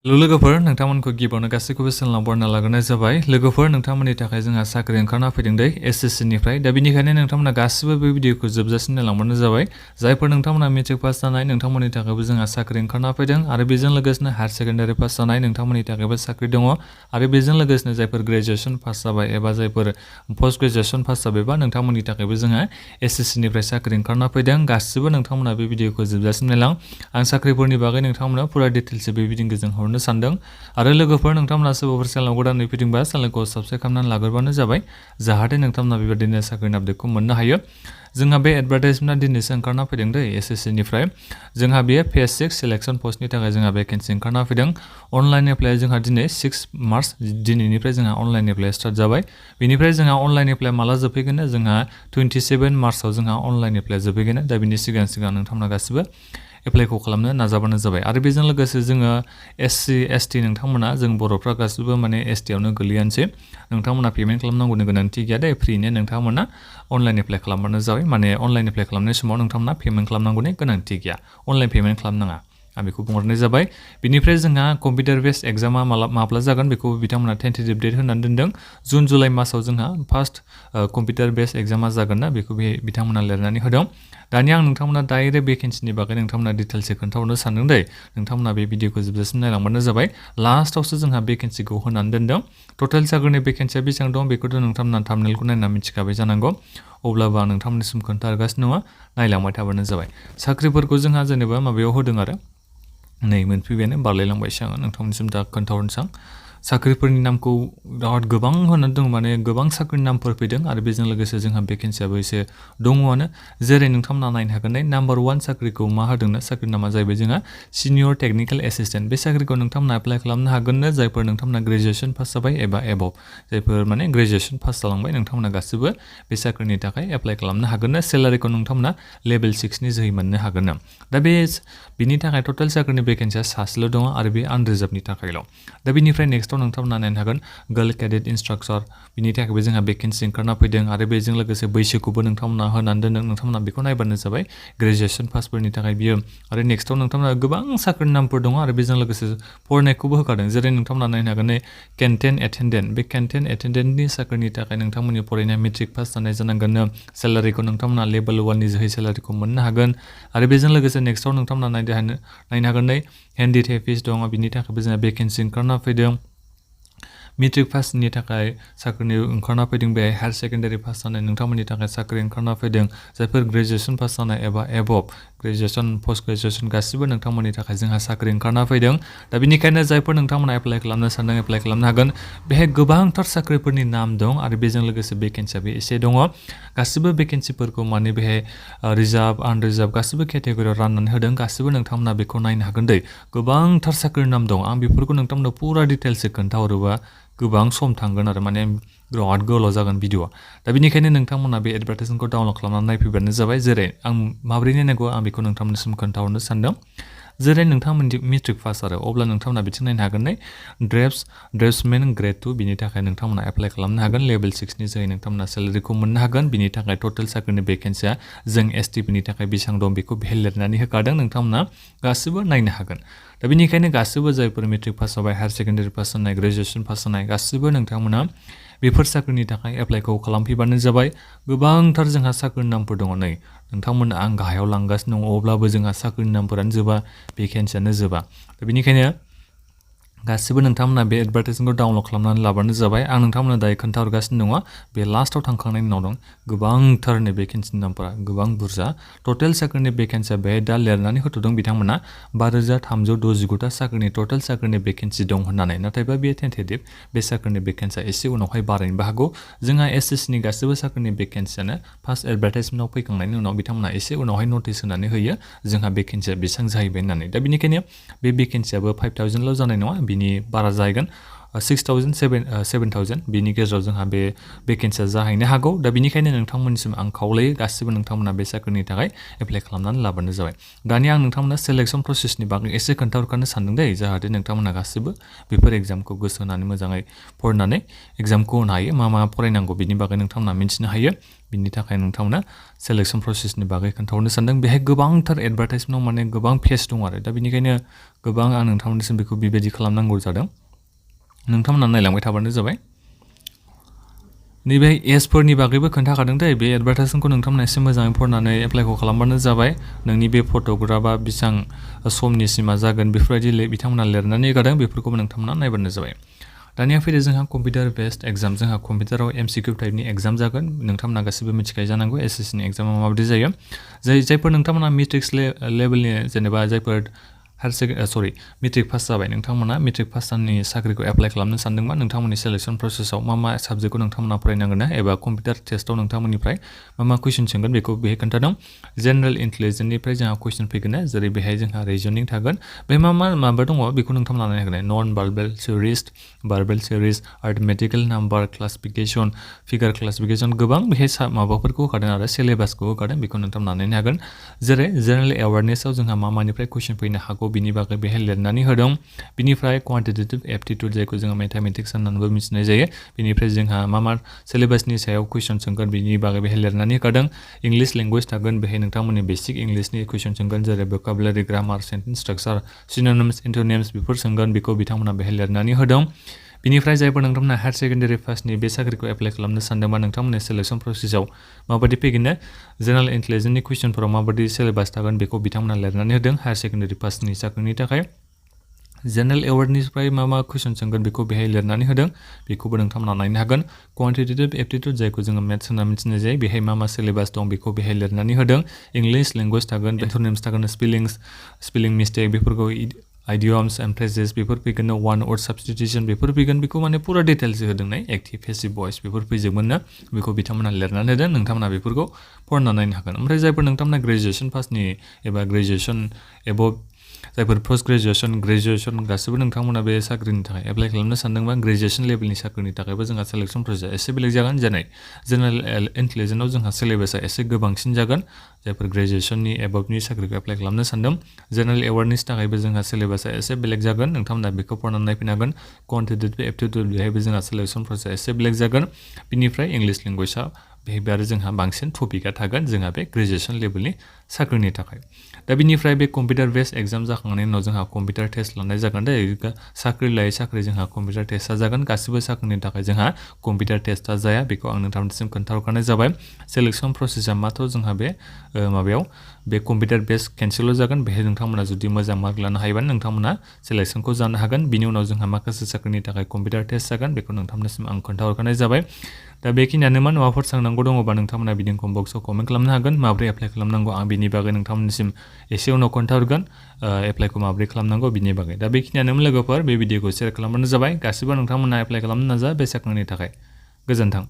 लोगोफोर नोंथांमोनखौ गिबियावनो गासैखौबो चेनेलाव बरायना लाग्रोनाय जाबाय। लोगोफोर नोंथांमोननि थाखाय जोंहा साख्रि ओंखारना फैदों दै एसएससि निफ्राय। दा बेनिखायनो नोंथांमोना गासिबो बे भिडिअखौ जोबजासिम नायलांबानो जाबाय। जायफोर नोंथांमोना मेट्रिक पास जानाय नोंथांमोननि थाखायबो जोंहा साख्रि ओंखारना फैदों आरो बेजों लोगोसेनो हायार सेकेन्डारि पास जानाय नोंथांमोननि थाखायबो साख्रि दङ आरो बेजों लोगोसेनो जायफोर ग्रेजुएसन पास जाबाय एबा जायफोर पोस्ट ग्रेजुएसन पास जाबायबा नोंथांमोननि थाखायबो जोंहा एसएससि निफ्राय साख्रि ओंखारना फैदों। गासिबो नोंथांमोना बे भिडिअखौ जोबजासिम नायलां। आं साख्रिफोरनि बागै नोंथांमोना पुरा डिटेल्सै बे भिडिअखौ जों हरनो सानदों। आरो लोगोफोर नोंथांमोना सोरबाफोर चेनेलाव गोदानै फैदोंबा चेनेलखौ साबस्क्राइब खालामनानै लाग्रोबानो जाबाय जाहाथे नोंथांमोना बेबायदिनो साख्रिनि आपडेटखौ मोननो हायो। जोंहा बे एडभार्टाइजमेन्टआ दिनैसो ओंखारना फैदों दै एसएससि निफ्राय। जोंहा बेयो फेज 6 सिलेक्सन पस्टनि थाखाय जोंहा भेकेन्सि ओंखारना फैदों। अनलाइन एप्लाइ जोंहा दिनै 6 मार्च दिनैनिफ्राय जोंहा अनलाइन एप्लाइ स्टार्ट जाबाय। बेनिफ्राय जोंहा अनलाइन एप्लाइ माला जोबफैगोन जोंहा 27 मार्चआव जोंहा अनलाइन एप्लाइ जोबफैगोन। दा बिनि सिगां नोंथांमोना गासिबो एप्लाइखौ खालामनो नाजाबानो जाबाय। आरो बेजों लोगोसे जोङो एससि एसटि नोंथांमोना जों बर'फ्रा गासिबो माने एसटिआवनो गोलैयानोसै। नोंथांमोना पेमेन्ट खालामनांगौनि गोनांथि गैया दे फ्रिनो नोंथांमोना अनलाइन एप्लाइ खालामबानो जाबाय। माने अनलाइन एप्लाइ खालामनाय समाव नोंथांमोना पेमेन्ट खालामनांगौनि गोनांथि गैया। अनलाइन पेमेन्ट खालामनाङा आं बेखौ बुंहरनाय जाबाय। बिनिफ्राय जोंहा कम्पिउटार बेस्ड एग्जामा माब्ला जागोन बेखौ बिथांमोना टेन्टेटिभ डेट होनानै दोनदों। जुन जुलाइ मासाव जोंहा फार्स्ट कम्पिउटार बेस्ड एग्जामा जागोन ना बेखौ बिथांमोना लिरनानै होदों। दानिया आं नोंथांमोना डाइरेक्ट भेकेन्सिनि बागै नोंथांमोना डिटेल्सै खोन्थाहरनो सानदों दै। नोंथांमोना बे भिडिअखौ जोबजासिम नायलांबानो जाबाय। लास्टआवसो जोंहा भेकेन्सिखौ होनानै दोनदों। टटेल साख्रिनि भेकेन्सिया बेसेबां दं बेखौथ' नोंथांमोना थाम्बनेलखौ नायना मिथिखाबाय जानांगौ। अब्लाबो आं नोंथांमोननिसिम खोन्थाहरगासिनो दङ नायलांबाय थाबानो जाबाय। साख्रिफोरखौ जोंहा जेनेबा माबायाव होदों आरो नै मोनफैबायानो बारलायलांबायसो आङो नोंथांमोननिसिम दा खोन्थाहरनोसै आं। साख्रिफोरनि नामखौ गोबां होनानै दं माने गोबां साख्रिनि नामफोर फैदों आरो बेजों लोगोसे जोंहा भेकेन्सियाबो एसे दङआनो। जेरै नोंथांमोना नायनो हागोन नाम्बार 1 साख्रिखौ मा होदोंनो साख्रिनि नामा जाहैबाय जोंहा सिनियर टेकनिकेल एसिस्टेन्ट। बे साख्रिखौ नोंथांमोना एप्लाइ खालामनो हागोननो जायफोर नोंथांमोना ग्रेजुएसन पास जाबाय एबा एबभ जायफोर माने ग्रेजुएसन पास जालांबाय नोंथांमोना गासिबो बे साख्रिनि थाखाय एप्लाइ खालामनो हागोननो। सेलारिखौ नोंथांमोना लेभेल 6 नि जोहै मोननो हागोननो। दा बिनि थाखाय टटेल साख्रिनि भेकेन्सिया सासेल' दङ आरो बे आनरिजार्भनि थाखायल'। दा बिनिफ्राय नेक्स्टआव नोंथांमोना नायनो हागोन गार्ल केडेट इन्सट्राक्टर बिनि थाखायबो जोंहा भेकेन्सि ओंखारना फैदों आरो बेजों लोगोसे बैसोखौबो नोंथांमोना होनानै दोनदों। नोंथांमोना बेखौ नायबानो जाबाय ग्रेजुएसन पासफोरनि थाखाय बियो। आरो नेक्स्टआव नोंथांमोना गोबां साख्रिनि नामफोर दङ आरो बेजों लोगोसे फरायनायखौबो होखादों। जेरै नोंथांमोना नायनो हागोन केन्टेन एटेन्डेन्ट। बे केन्टेन एटेन्डेन्टनि साख्रिनि थाखाय नोंथांमोननि फरायनाया मेट्रिक पास जानाय जानांगोननो। सेलारिखौ नोंथांमोना लेभेल 1 नि जोहै सेलारिखौ मोननो हागोन। आरो बेजों लोगोसे नेक्स्टआव नोंथांमोना नायनो हागोन हेन्डी थेरापिस्ट दङ बिनि थाखायबो जोंहा भेकेन्सि ओंखारना फैदों। मेट्रिक पासनि थाखाय साख्रिनि ओंखारना फैदों। बे हायार सेकेन्डारि पास जानाय नोंथांमोननि थाखाय साख्रि ओंखारना फैदों। जायफोर ग्रेजुएसन पास जानाय एबा एबभ ग्रेजुएसन पोस्ट ग्रेजुएसन गासिबो नोंथांमोननि थाखाय जोंहा साख्रि ओंखारना फैदों। दा बेनिखायनो जायफोर नोंथांमोना एप्लाइ खालामनो सानदों एप्लाइ खालामनो हागोन। बेहाय गोबांथार साख्रिफोरनि नाम दं आरो बेजों लोगोसे भेकेन्सियाबो एसे दङ। गासिबो भेकेन्सिफोरखौ माने बेहाय रिजार्भ आनरिजार्भ गासिबो केटेगरियाव राननानै होदों। गासिबो नोंथांमोना बेखौ नायनो हागोन दै। गोबांथार साख्रिनि नाम दं। आं बेफोरखौ नोंथांमोननो पुरा डिटेल्सै खोन्थाहरोबा गोबां सम थांगोन आरो माने बिराद गोलाव जागोन भिडिअआ। दा बेनिखायनो नोंथांमोना बे एडभार्टाइजमेन्टखौ डाउनलड खालामनानै नायफैबानो जाबाय। जेरै आं माबोरै नायनांगौ आं बेखौ नोंथांमोननिसिम खोन्थाहरनो सानदों। जेरै नोंथांमोननि मेट्रिक पास आरो अब्ला नोंथांमोना बिथिं नायनो हागोन ड्रेसमेन ग्रेड 2 बिनि थाखाय नोंथांमोना एप्लाइ खालामनो हागोन। लेभेल 6 नि जोहै नोंथांमोना सेलारिखौ मोननो हागोन। बिनि थाखाय टटेल साख्रिनि भेकेन्सिया जों एसटिफोरनि थाखाय बेसेबां दं बेखौ बेहाय लिरनानै होखादों। नोंथांमोना गासिबो नायनो हागोन। दा बेनिखायनो गासिबो जायफोर मेट्रिक पास जाबाय हायार सेकेन्डारि पास जानाय ग्रेजुएसन पास जानाय गासिबो नोंथांमोना बेफोर साख्रिनि थाखाय एप्लाइखौ खालामफैबानो जाबाय। गोबांथार जोंहा साख्रिनि नामफोर दङ नै नोंथांमोना आं गाहायाव लांगासिनो दङ अब्लाबो जोंहा साख्रिनि नामफोरानो जोबा भेकेन्सियानो जोबा। दा बेनिखायनो गासिबो नोंथांमोना बे एडभार्टाइजमेन्टखौ डाउनलड खालामनानै लाबानो जाबाय। आं नोंथांमोना दायो खोन्थाहरगासिनो दङ। बे लास्टआव थांखांनायनि उनाव दं गोबांथारनि भेकेन्सिनि नामफोरा गोबां बुरजा। टटेल साख्रिनि भेकेन्सिया बेहाय दा लिरनानै होथ'दों बिथांमोना 5369टा साख्रिनि टटेल साख्रिनि भेकेन्सि दं होननानै। नाथायबा बेयो टेन्टेटिभ बे साख्रिनि भेकेन्सिया एसे उनावहाय बारायनोबो हागौ। जोंहा एसएससिनि गासिबो साख्रिनि भेकेन्सियानो फार्स्ट एडभार्टाइजमेन्टआव फैखांनायनि उनाव बिथांमोना एसे उनावहाय नटिस होनानै होयो जोंहा भेकेन्सिया बेसेबां जाहैबाय होननानै। दा बेनिखायनो बे भेकेन्सियाबो 5000ल' जानाय नङा बिनि बारा जाहैगोन। 6000 7000 बेनि गेजेराव जोंहा बे भेकेन्सिया जाहैनो हागौ दा बेनिखायनो नोंथांमोननिसिम आं खावलायो गासिबो नोंथांमोना बे साख्रिनि थाखाय एप्लाइ खालामनानै लाबानो जाबाय दानिया आं नोंथांमोना सेलेक्शन प्रसेसनि बागै एसे खोन्थाहरखानो सानदों दे जाहाथे नोंथांमोना गासिबो बेफोर एग्जामखौ गोसो होनानै मोजाङै फरायनानै एग्जामखौ होनो हायो मा फरायनांगौ बिनि बागै नोंथांमोना मिन्थिनो हायो बिनि थाखाय नोंथांमोना सेलेक्शन प्रसेसनि बागै खोन्थाहरनो सानदों बेहाय गोबांथार एडभार्टाइजमेन्टआव माने गोबां पेज दं आरो दा बेनिखायनो गोबां आं नोंथांमोननिसिम बेखौ बेबायदि खालामनांगौ जादों नोंथांमोना नायलांबाय थाबानो जाबाय नैबे एजफोरनि बागैबो खोन्थाखादों दे बे एडभार्टाइजमेन्टखौ नोंथांमोना एसे मोजाङै फरायनानै एप्लाइखौ खालामबानो जाबाय नोंनि बे फट'ग्राफा बेसेबां समनि सिमा जागोन बेफोरबायदि बिथांमोना लिरनानै होदों बेफोरखौबो नोंथांमोना नायबानो जाबाय दानिया फैदो जोंहा कम्पिउटार बेस्ड एग्जाम जोंहा कम्पिउटाराव MCQ टाइपनि एग्जाम जागोन नोंथांमोना गासिबो मिथिखायो जानांगौ SSCनि एग्जामा माबायदि जायो जायफोर नोंथांमोना मेट्रिक्स लेभेलनि जेनेबा जायफोर मेट्रिक पास जाबाय नोंथांमोना मेट्रिक पास जानायनि साख्रिखौ एप्लाइ खालामनो सानदोंबा नोंथांमोननि सेलेक्शन प्रसेसआव मा साबजेक्टखौ नोंथांमोना फरायनांगोन एबा कम्पिउटार टेस्टआव नोंथांमोननिफ्राय मा कुइसन सोंगोन बेखौ बेहाय खोन्थादों जेनेरेल इन्टेलिजेन्सनिफ्राय जोंहा कुइसन फैगोन जेरै बेहाय जोंहा रिजनिं थागोन बे माबा दङ बेखौ नोंथांमोना नायनांगोन नन verbal series arithmetical number classification figure classification गोबां बेहाय माबाफोरखौ होखादों आरो सिलेबासखौ होखादों बेखौ नोंथांमोना नायनो हागोन जेरै जेनेरेल एवारनेसआव जोंहा मानिफ्राय कुइसन फैनो हागौ बिनि बागै बेहाय लिरनानै होदों बिनिफ्राय क्वान्टिटेटिभ एप्टिट्युड जायखौ जोङो मेथामेटिक्स होननानैबो मिथिनाय जायो बिनिफ्राय जोंहा मा सिलेबासनि सायाव कुइसन सोंगोन बिनि बागै बेहाय लिरनानै होखादों इंलिश लेंगुवेज थागोन बेहाय नोंथांमोननि बेसिक इंलिशनि कुइसन सोंगोन जेरै भोकाबुलारि ग्रामार सेन्टेन्स स्ट्राक्चार सिनोनिम्स एन्टोनिम्स बेफोर सोंगोन बेखौ बिथांमोना बेहाय लिरनानै होदों बिनिफ्राय जायफोर नोंथांमोना हायार सेकेन्डारि पासनि बे साख्रिखौ एप्लाइ खालामनो सानदोंबा नोंथांमोननि सेलेक्शन प्रसेसआव माबायदि फैगोन जेनेरेल इन्टेलिजेन्सनि कुइसनफोराव माबायदि सिलेबास थागोन बेखौ बिथांमोना लिरनानै होदों हायार सेकेन्डारि पासनि साख्रिनि थाखाय जेनेरेल एवार्डनिफ्राय मा कुइसन सोंगोन बेखौ बेहाय लिरनानै होदों बेखौबो नोंथांमोना नायनो हागोन क्वान्टिटेटिभ एप्टिट्युड जायखौ जोङो मेथ्स होनना मिथिनाय जायो बेहाय मा सिलेबास दं बेखौ बेहाय लिरनानै होदों इंलिश लेंगुवेज थागोन एन्टोनिम्स थागोन स्पेलिं मिस्टेक बेफोरखौ आइडियम्स एन्ड फ्रेजेस बेफोर फैगोन वान वर्ड साबस्टिट्युसन बेफोर फैगोन बेखौ माने पुरा डिटेल्स होदों एक्टिभ पेसिभ भइस बेफोर फैजोबगोन ना बेखौ बिथांमोना लिरनानै होदों नोंथांमोना बेफोरखौ फरायना नायनो हागोन ओमफ्राय जायफोर नोंथांमोना ग्रेजुवेसन पासनि एबा ग्रेजुवेसन एबभ जायफोर पोस्ट ग्रेजुवेसन गासिबो नोंथांमोना बे साख्रिनि थाखाय एप्लाइ खालामनो सानदोंबा ग्रेजुवेसन लेभेलनि साख्रिनि थाखायबो जोंहा सेलेक्शन प्रसेसा एसे बेलेग जागोन जेनेरेल इन्टेलिजेन्सआव जोंहा सिलेबासा एसे गोबांसिन जागोन जायफोर ग्रेजुवेसननि एबभनि साख्रिखौ एप्लाइ खालामनो सानदों जेनेरेल एवारनेसनि थाखायबो जोंहा सिलेबासा एसे बेलेग जागोन नोंथांमोना बेखौ फरायनानै नायफैनो हागोन क्वान्टिटेटिभ एप्टिट्युड बेहायबो जोंहा सेलेक्शन प्रसेसा एसे बेलेग जागोन बिनिफ्राय इंलिश लेंगुवेजआ बेहायबो आरो जोंहा बांसिन टपिकआ थागोन जोंहा बे ग्रेजुवेसन लेभेलनि साख्रिनि थाखाय दा बिनिफ्राय बे कम्पिउटार बेस्ड एग्जाम जाखांनायनि उनाव जोंहा कम्पिउटार टेस्ट लानाय जागोन दे साख्रि लायै साख्रि जोंहा कम्पिउटार टेस्टआ जागोन गासिबो साख्रिनि थाखाय जोंहा कम्पिउटार टेस्टआ जाया बेखौ आं नोंथांनिसिम खोन्थाहरखानाय जाबाय सेलेक्शन प्रसेसा मात्र' जोंहा बे माबायाव बे कम्पिउटार बेस्ड केन्सेल जागोन बेहाय नोंथांमोना जुदि मोजां मार्क लानो हायोबानो नोंथांमोना सेलेक्शनखौ जानो हागोन बिनि उनाव जोंहा माखासे साख्रिनि थाखाय कम्पिउटार टेस्ट जागोन बेखौ नोंथांनिसिम आं खोन्थाहरखानाय जाबाय दा बेखिनियानोमोन माबाफोर सोंनांगौ दङबा नोंथांमोना भिडिअ कमेन्ट बक्सआव कमेन्ट खालामनो हागोन माबोरै एप्लाइ खालामनांगौ आं बिनि बागै नोंथांमोननिसिम एसे उनाव खोन्थाहरगोन एप्लाइखौ माबोरै खालामनांगौ बिनि बागै दा बेखिनियानोमोन लोगोफोर बे भिडिअखौ शेयार खालामबानो जाबाय गासिबो नोंथांमोना एप्लाइ खालामनो नाजा बे साख्रिनि थाखाय गोजोन्थों